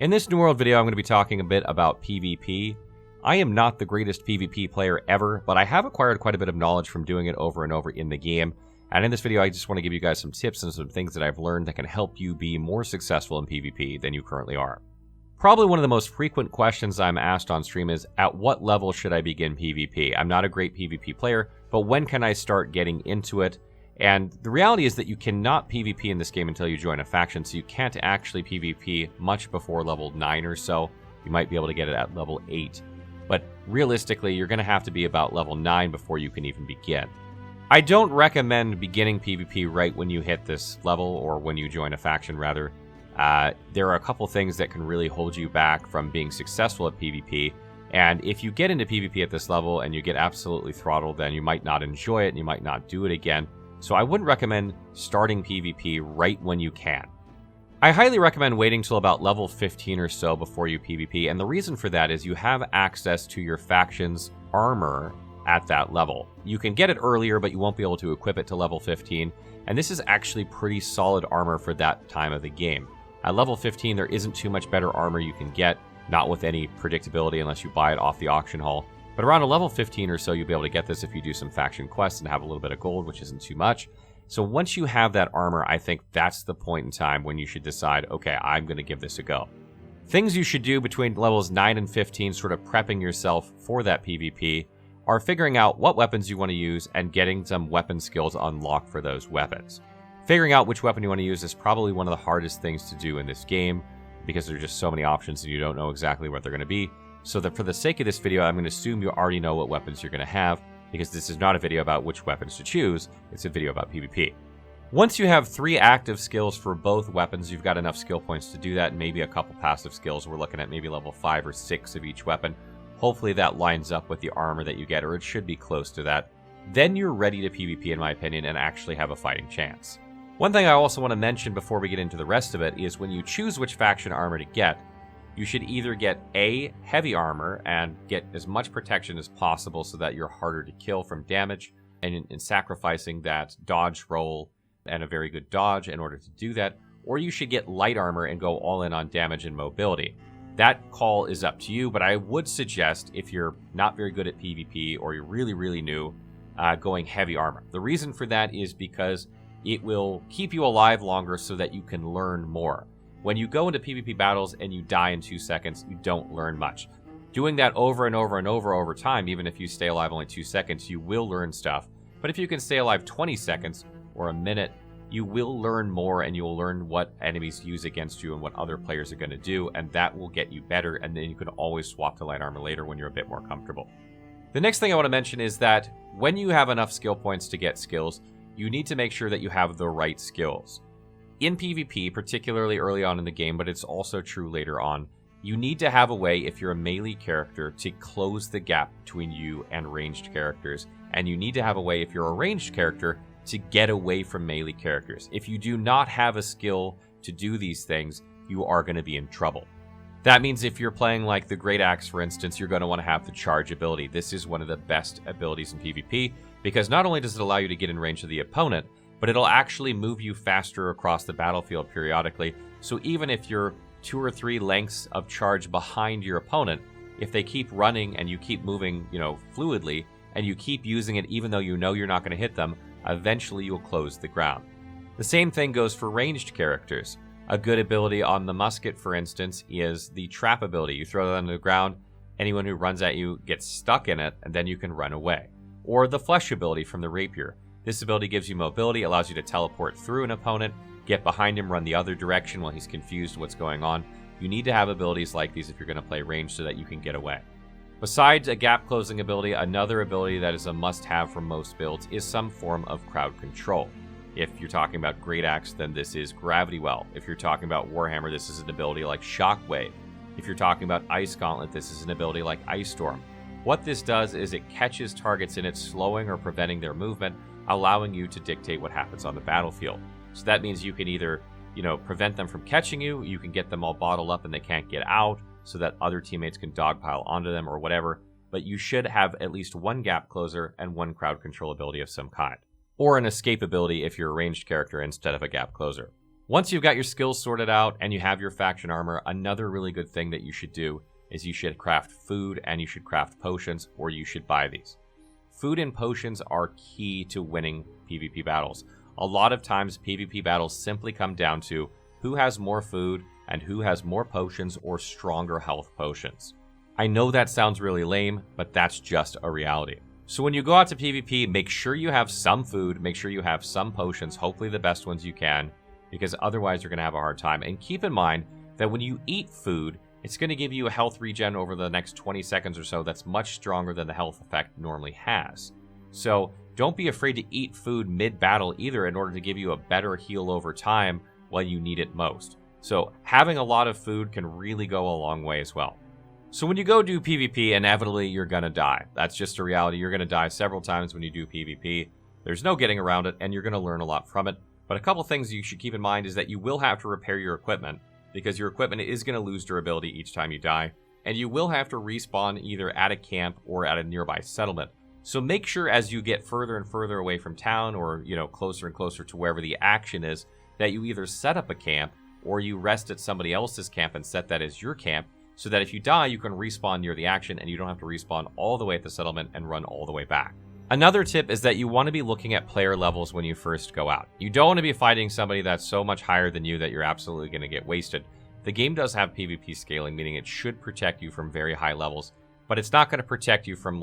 In this New World video, I'm going to be talking a bit about PvP. I am not the greatest PvP player ever, but I have acquired quite a bit of knowledge from doing it over and over in the game. And in this video, I just want to give you guys some tips and some things that I've learned that can help you be more successful in PvP than you currently are. Probably one of the most frequent questions I'm asked on stream is, at what level should I begin PvP? I'm not a great PvP player, but when can I start getting into it? And the reality is that you cannot PvP in this game until you join a faction, so you can't actually PvP much before level 9 or so. You might be able to get it at level 8. But realistically, you're going to have to be about level 9 before you can even begin. I don't recommend beginning PvP right when you hit this level, or when you join a faction, rather. There are a couple things that can really hold you back from being successful at PvP. And if you get into PvP at this level and you get absolutely throttled, then you might not enjoy it and you might not do it again. So I wouldn't recommend starting PvP right when you can. I highly recommend waiting till about level 15 or so before you PvP, and the reason for that is you have access to your faction's armor at that level. You can get it earlier, but you won't be able to equip it to level 15, and this is actually pretty solid armor for that time of the game. At level 15, there isn't too much better armor you can get, not with any predictability unless you buy it off the auction hall. But around a level 15 or so, you'll be able to get this if you do some faction quests and have a little bit of gold, which isn't too much. So once you have that armor, I think that's the point in time when you should decide, okay, I'm going to give this a go. Things you should do between levels 9 and 15, sort of prepping yourself for that PvP, are figuring out what weapons you want to use and getting some weapon skills unlocked for those weapons. Figuring out which weapon you want to use is probably one of the hardest things to do in this game, because there are just so many options and you don't know exactly what they're going to be. So that for the sake of this video, I'm going to assume you already know what weapons you're going to have, because this is not a video about which weapons to choose, it's a video about PvP. Once you have 3 active skills for both weapons, you've got enough skill points to do that, and maybe a couple passive skills. We're looking at maybe level 5 or 6 of each weapon. Hopefully that lines up with the armor that you get, or it should be close to that. Then you're ready to PvP, in my opinion, and actually have a fighting chance. One thing I also want to mention before we get into the rest of it is when you choose which faction armor to get, you should either get A, heavy armor, and get as much protection as possible so that you're harder to kill from damage, and in sacrificing that dodge roll and a very good dodge in order to do that, or you should get light armor and go all in on damage and mobility. That call is up to you, but I would suggest, if you're not very good at PvP or you're really, really new, going heavy armor. The reason for that is because it will keep you alive longer so that you can learn more. When you go into PvP battles and you die in 2 seconds, you don't learn much. Doing that over and over and over time, even if you stay alive only 2 seconds, you will learn stuff. But if you can stay alive 20 seconds or a minute, you will learn more, and you will learn what enemies use against you and what other players are going to do, and that will get you better, and then you can always swap to light armor later when you're a bit more comfortable. The next thing I want to mention is that when you have enough skill points to get skills, you need to make sure that you have the right skills. In PvP, particularly early on in the game, but it's also true later on, you need to have a way, if you're a melee character, to close the gap between you and ranged characters. And you need to have a way, if you're a ranged character, to get away from melee characters. If you do not have a skill to do these things, you are going to be in trouble. That means if you're playing like the Great Axe, for instance, you're going to want to have the charge ability. This is one of the best abilities in PvP, because not only does it allow you to get in range of the opponent, but it'll actually move you faster across the battlefield periodically. So even if you're 2 or 3 lengths of charge behind your opponent, if they keep running and you keep moving, fluidly, and you keep using it even though you know you're not going to hit them, eventually you'll close the ground. The same thing goes for ranged characters. A good ability on the musket, for instance, is the trap ability. You throw it on the ground, anyone who runs at you gets stuck in it, and then you can run away. Or the flesh ability from the rapier. This ability gives you mobility, allows you to teleport through an opponent, get behind him, run the other direction while he's confused what's going on. You need to have abilities like these if you're going to play range so that you can get away. Besides a gap closing ability, another ability that is a must-have for most builds is some form of crowd control. If you're talking about Great Axe, then this is Gravity Well. If you're talking about Warhammer, this is an ability like Shockwave. If you're talking about Ice Gauntlet, this is an ability like Ice Storm. What this does is it catches targets in it, slowing or preventing their movement, allowing you to dictate what happens on the battlefield. So that means you can either, prevent them from catching you, you can get them all bottled up and they can't get out so that other teammates can dogpile onto them or whatever, but you should have at least one gap closer and one crowd control ability of some kind. Or an escape ability if you're a ranged character instead of a gap closer. Once you've got your skills sorted out and you have your faction armor, another really good thing that you should do is you should craft food and you should craft potions, or you should buy these. Food and potions are key to winning PvP battles. A lot of times PvP battles simply come down to who has more food and who has more potions or stronger health potions. I know that sounds really lame, but that's just a reality. So when you go out to PvP, make sure you have some food, make sure you have some potions, hopefully the best ones you can, because otherwise you're going to have a hard time. And keep in mind that when you eat food, it's going to give you a health regen over the next 20 seconds or so that's much stronger than the health effect normally has. So don't be afraid to eat food mid-battle either in order to give you a better heal over time while you need it most. So having a lot of food can really go a long way as well. So when you go do PvP, inevitably you're going to die. That's just a reality. You're going to die several times when you do PvP. There's no getting around it, and you're going to learn a lot from it. But a couple things you should keep in mind is that you will have to repair your equipment, because your equipment is going to lose durability each time you die, and you will have to respawn either at a camp or at a nearby settlement. So make sure as you get further and further away from town, or closer and closer to wherever the action is, that you either set up a camp or you rest at somebody else's camp and set that as your camp, so that if you die, you can respawn near the action and you don't have to respawn all the way at the settlement and run all the way back. Another tip is that you want to be looking at player levels when you first go out. You don't want to be fighting somebody that's so much higher than you that you're absolutely going to get wasted. The game does have PvP scaling, meaning it should protect you from very high levels, but it's not going to protect you from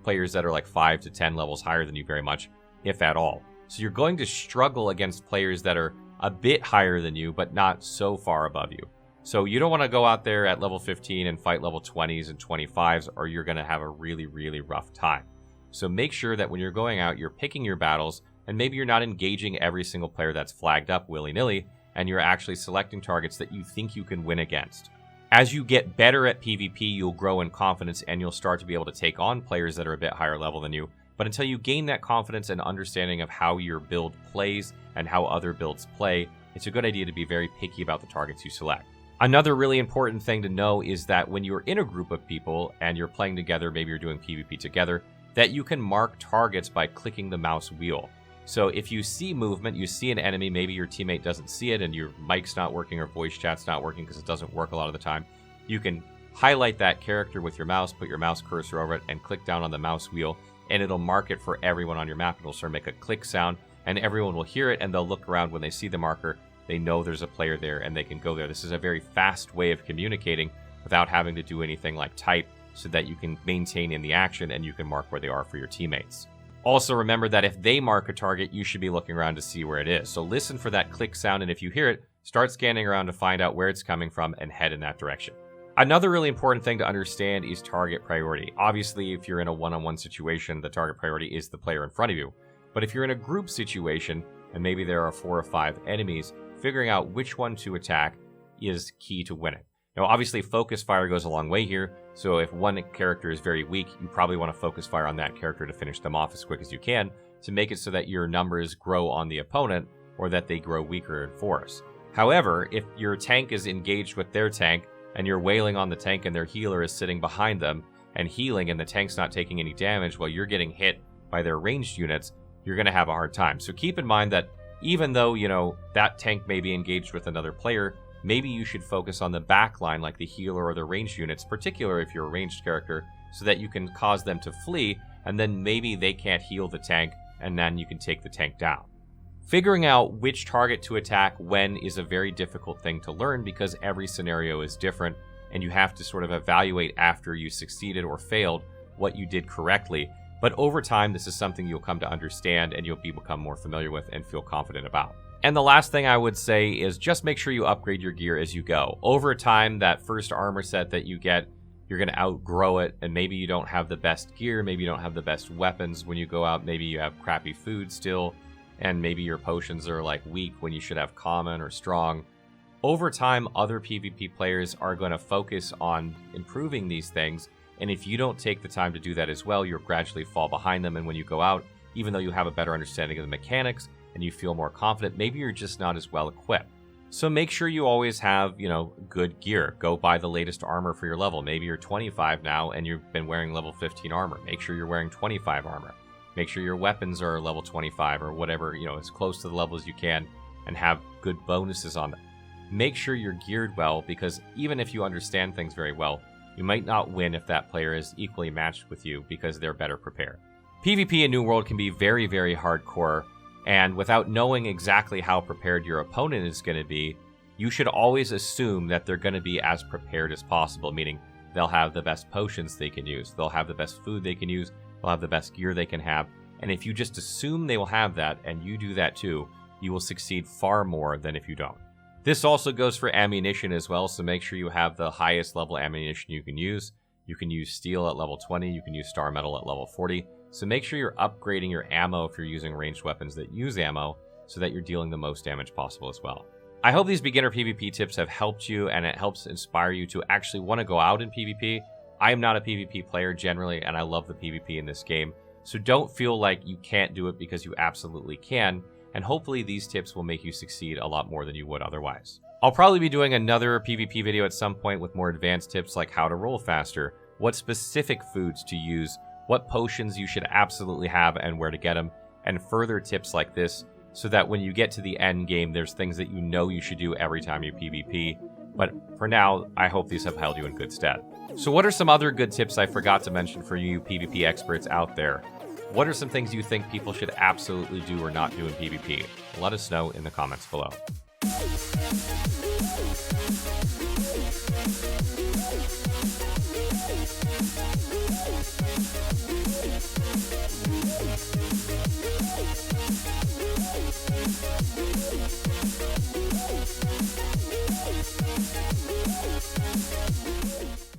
players that are 5 to 10 levels higher than you very much, if at all. So you're going to struggle against players that are a bit higher than you, but not so far above you. So you don't want to go out there at level 15 and fight level 20s and 25s, or you're going to have a really, really rough time. So make sure that when you're going out, you're picking your battles, and maybe you're not engaging every single player that's flagged up willy-nilly, and you're actually selecting targets that you think you can win against. As you get better at PvP, you'll grow in confidence, and you'll start to be able to take on players that are a bit higher level than you. But until you gain that confidence and understanding of how your build plays and how other builds play, it's a good idea to be very picky about the targets you select. Another really important thing to know is that when you're in a group of people and you're playing together, maybe you're doing PvP together, that you can mark targets by clicking the mouse wheel. So if you see movement, you see an enemy, maybe your teammate doesn't see it and your mic's not working or voice chat's not working because it doesn't work a lot of the time, you can highlight that character with your mouse, put your mouse cursor over it, and click down on the mouse wheel, and it'll mark it for everyone on your map. It'll sort of make a click sound, and everyone will hear it, and they'll look around when they see the marker. They know there's a player there, and they can go there. This is a very fast way of communicating without having to do anything like type, so that you can maintain in the action and you can mark where they are for your teammates. Also remember that if they mark a target, you should be looking around to see where it is. So listen for that click sound, and if you hear it, start scanning around to find out where it's coming from and head in that direction. Another really important thing to understand is target priority. Obviously, if you're in a one-on-one situation, the target priority is the player in front of you. But if you're in a group situation, and maybe there are 4 or 5 enemies, figuring out which one to attack is key to winning. Now, obviously, focus fire goes a long way here, so if one character is very weak, you probably want to focus fire on that character to finish them off as quick as you can, to make it so that your numbers grow on the opponent, or that they grow weaker in force. However, if your tank is engaged with their tank, and you're wailing on the tank and their healer is sitting behind them, and healing, and the tank's not taking any damage while you're getting hit by their ranged units, you're going to have a hard time. So keep in mind that even though, that tank may be engaged with another player, maybe you should focus on the back line like the healer or the ranged units, particularly if you're a ranged character, so that you can cause them to flee, and then maybe they can't heal the tank, and then you can take the tank down. Figuring out which target to attack when is a very difficult thing to learn because every scenario is different, and you have to sort of evaluate after you succeeded or failed what you did correctly. But over time, this is something you'll come to understand and you'll become more familiar with and feel confident about. And the last thing I would say is just make sure you upgrade your gear as you go. Over time, that first armor set that you get, you're going to outgrow it, and maybe you don't have the best gear, maybe you don't have the best weapons when you go out, maybe you have crappy food still, and maybe your potions are weak when you should have common or strong. Over time, other PvP players are going to focus on improving these things, and if you don't take the time to do that as well, you'll gradually fall behind them, and when you go out, even though you have a better understanding of the mechanics and you feel more confident, maybe you're just not as well equipped. So make sure you always have, good gear. Go buy the latest armor for your level. Maybe you're 25 now and you've been wearing level 15 armor. Make sure you're wearing 25 armor. Make sure your weapons are level 25 or whatever, as close to the level as you can. and have good bonuses on them. Make sure you're geared well, because even if you understand things very well, you might not win if that player is equally matched with you because they're better prepared. PvP in New World can be very, very hardcore, and without knowing exactly how prepared your opponent is going to be, you should always assume that they're going to be as prepared as possible, meaning they'll have the best potions they can use, they'll have the best food they can use, they'll have the best gear they can have, and if you just assume they will have that, and you do that too, you will succeed far more than if you don't. This also goes for ammunition as well, so make sure you have the highest level ammunition you can use. You can use steel at level 20, you can use star metal at level 40, so make sure you're upgrading your ammo if you're using ranged weapons that use ammo, so that you're dealing the most damage possible as well. I hope these beginner PvP tips have helped you, and it helps inspire you to actually want to go out in PvP. I am not a PvP player generally, and I love the PvP in this game, so don't feel like you can't do it, because you absolutely can, and hopefully these tips will make you succeed a lot more than you would otherwise. I'll probably be doing another PvP video at some point with more advanced tips like how to roll faster, what specific foods to use, what potions you should absolutely have and where to get them, and further tips like this, so that when you get to the end game, there's things that you know you should do every time you PvP. But for now, I hope these have held you in good stead. So what are some other good tips I forgot to mention for you PvP experts out there? What are some things you think people should absolutely do or not do in PvP? Let us know in the comments below.